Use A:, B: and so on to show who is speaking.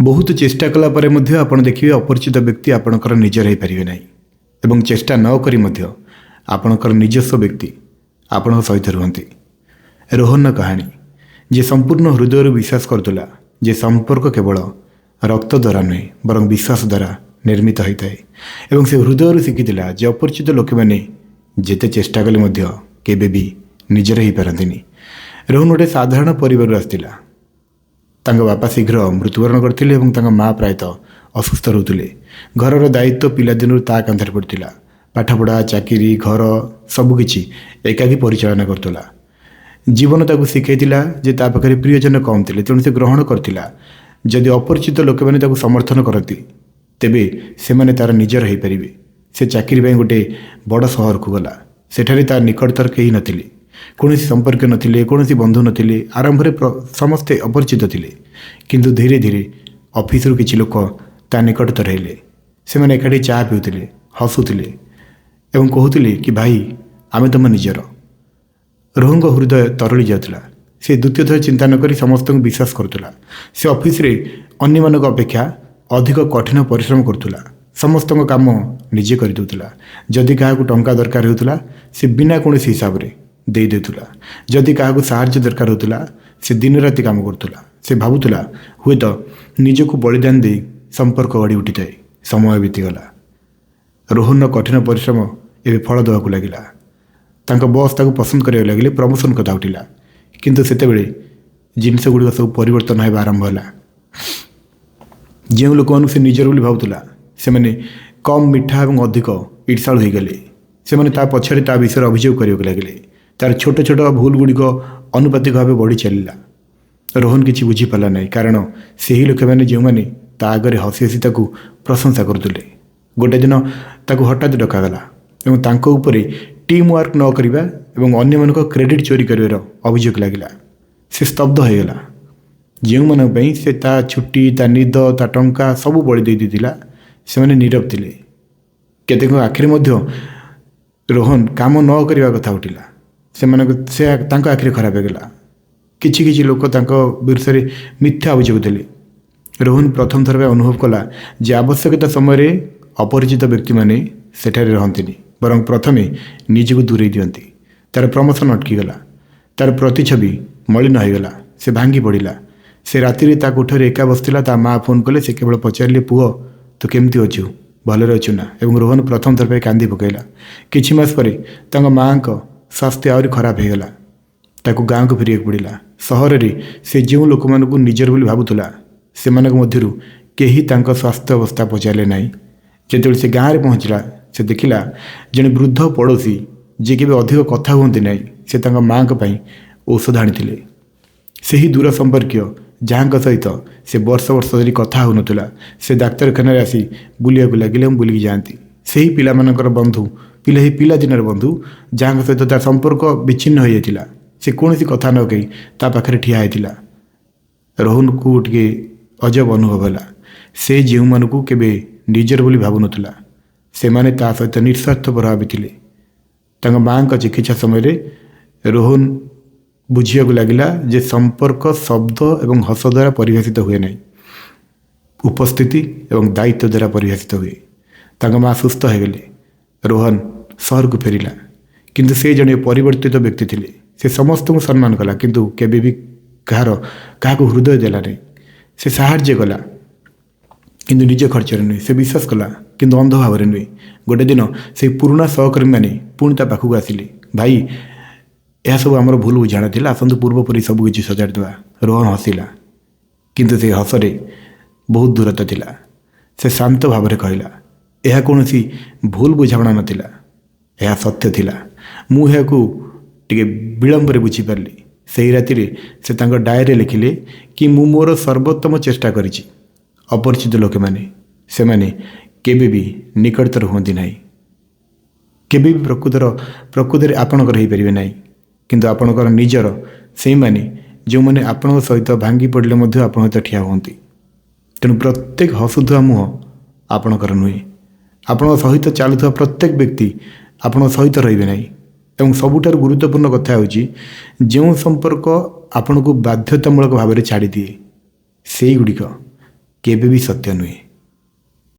A: बहुत चेष्टा कला परे मध्य आपण देखिए अपरिचित व्यक्ति आपणकर निजर हो पारे ना एवं चेष्टा न करी मध्य आपणकर निजस्व व्यक्ति आपण सहित रुहति। रोहन कहानी जे संपूर्ण हृदय विश्वास करुला जे संपर्क केवल रक्त द्वारा नुहे बर विश्वास द्वारा निर्मित होता है एवं से हृदय शिखिला जे अपरिचित लोक मैंने जिते चेष्टा कले केबे भी निजर हो पारती। रोहन गोटे साधारण परिवार आसला। तांका बापा शीघ्र मृत्युवरण करते और माँ प्रायतः असुस्थ रोते। घर दायित्व पिलादिन ता कांधर पड़ता। पाठपढ़ा चाकरी घर सबकि एकाकी परिचालन करतला। जीवन ताकू शिखाईला जे ता पाखे प्रियजन कम थे तेणु से ग्रहण करता। जदि अपरिचित लोक मैंने समर्थन करती तेबे से माने तार निजर हो पारे। से चाकरी गोटे बड़ सहर को गला। सेठारे तार निकटतर कहीं नथिले, कौन संपर्क नथिले, कौन बंधु नथिले। आरंभ में समस्ते अपरिचित थिले किंतु धीरे धीरे ऑफिस रु किछि लोक ता निकटतर हेले। से माने एकाठी चा पिउथिले, हसुथिले एवं कहूथिले कि भाई आमे तुम निजर। रोहन हृदय तरली जाउथला। से द्वितीय थर चिंता न करी समस्त विश्वास करुला। से ऑफिस रे अन्य मानक अपेक्षा अधिक कठिन परिश्रम करुला। समस्त काम निजे कर दूला। जदि क्या टंका दरकार होता से बिना कौन हिसाब से दे देउथुला। जदि क्या साहाय्य दरकार होता से दिन राति काम करुला। से भावुला हुए तो निजक बलिदान दे संपर्क गढ़ी उठी थाए। समय बीतीगला। रोहन कठिन परिश्रम एवं फल देवाक लगिला। तांका बॉस ताको पसंद करने लगे। प्रमोशन कथा उठिला किंतु सेतेबेले जिनस गुड़िक सब परिवर्तन होगा आरंभ है। जो लोक से निजर बोली भावुला से मैंने कम मिठा और अधिक ईर्षालु हो गले। से मैंने पछरे ता विषय अभियोग करने लगे। तार छोट छोट भूल गुड़िक अनुपातिक भाव बढ़ी चलला। रोहन किसी बुझीपारा ना कारण से ही लोक मैंने जो मैंने आगे हसी हसी ताकू प्रशंसा करुले। गोटे दिन ताकू हठात डकागला और तांको उपरे टीम वर्क न करवा और अन्य मानक क्रेडिट चोरी कर अभियोग लगिला। से स्तब्ध हो गला। जो मानी से ता छुट्टी ता निद ता टंका सब बड़ी दे देला से मैंने नीरव थे। केतेक आखिरी रोहन काम न करने कथा उठिला। से आखिरी खराब होगा। किछि किछि लोक विरुद्ध मिथ्या अभियोग देले। रोहन प्रथम थर अनुभव कला जे आवश्यकता समय अपरिचित व्यक्ति माने सेठारे रहंतिनी बरं प्रथमे निजको दूरे दियंती। तार प्रमोशन अटकीगला। तार प्रतिछवि मलिन होगला। से भांगी पड़ा। से राति ता कोठरी एका बसला। ता माँ फोन कले। से केवल पचारे पुओ तो केमती अच्छु भलरे अच्छु ना। एवं रोहन प्रथम थर पर कांदी पकईला। किछि मास परे तांका माँ को स्वास्थ्य आहरी खराब होगला। ताकू गाँव को फेरिया पड़ा। सहर रे से जो लोक मानकु निजर बोली भावुला से मध्यरु केही तांका स्वास्थ्य अवस्था पचारे ना। जेतेबेले से गाँव में पहुँचला से देखिला जड़े वृद्ध पड़ोशी जे केबे अधिक कथा हुअंती ना से तांका माँ को पई औषध आनी। से ही दूर संपर्कीय जहाँ सहित से वर्ष वर्ष धरी कथा हो नाला से डाक्तखाना आसी बुलिया लगे बुलिकी जाती। से ही पिला मानकर बंधु पिला ही पिलादिनर बंधु जहाँ सहित तार संपर्क विच्छिन्न हो जाता। से कौन सी कथा न कही ता पाखे ठिया होता। रोहन को टे अजब अनुभव है। से जो मानू केबे निजर बोली भावु नथुला से माने ता सहित निस्वार्थ प्रभावी थे। तांका माँ का चिकित्सा समय रोहन बुझिया लगिला जे संपर्क शब्द एवं हस द्वारा परिभाषित हुए ना उपस्थिति एवं दायित्व द्वारा परिभाषित हुए। तांका माँ सुस्थ हो गले। रोहन सहर को फेरिला किंतु से जड़े परिवर्तित व्यक्ति थे। से समस्त को सम्मान कला किंतु केबे भी क्या हृदय देला नहीं। से साहाय्य कला किंतु निज खर्च नुहे। से विश्वास कला किंतु अंध भाव नुहे। गोटे दिन से पुराना सहकर्मी मैंने पुणी ता पाखक आसिले। भाई यह सब आमर भूल बुझाणा था। आसतु पूर्वपरी सबकि सजाड़देवा। रोहन हसिला किंतु से हसरे बहुत दूरता थिला। से शांत भाव में कहला यह कौन सी भूल बुझाणा नाला यह सत्य थिला। मुझे टे विलंब बुझीपारि। से राति से डायरी लिखिले कि मु मोर सर्वोत्तम चेष्टा करिछि। अपरिचित लोक मैंने से माने केबे भी निकटतर हुअंती नहीं। केबे भी प्रकृति आपणकर हो पारे ना किंतु आपणकर निजर से माने जो मैंने आपण सहित भांगी पड़े आप सहित ठिया हुअंती। तेणु प्रत्येक हसुवा मुह आपणकर नुहे। आपण सहित चलुवा प्रत्येक व्यक्ति आपण सहित रही ना। एवं सबुठार गुरुत्वपूर्ण कथा होची जो संपर्क आपण को बाध्यतामूलक भाव में छाड़ी दिए से गुड़िक କେବେ ବି ସତ୍ୟ ନୁହେଁ।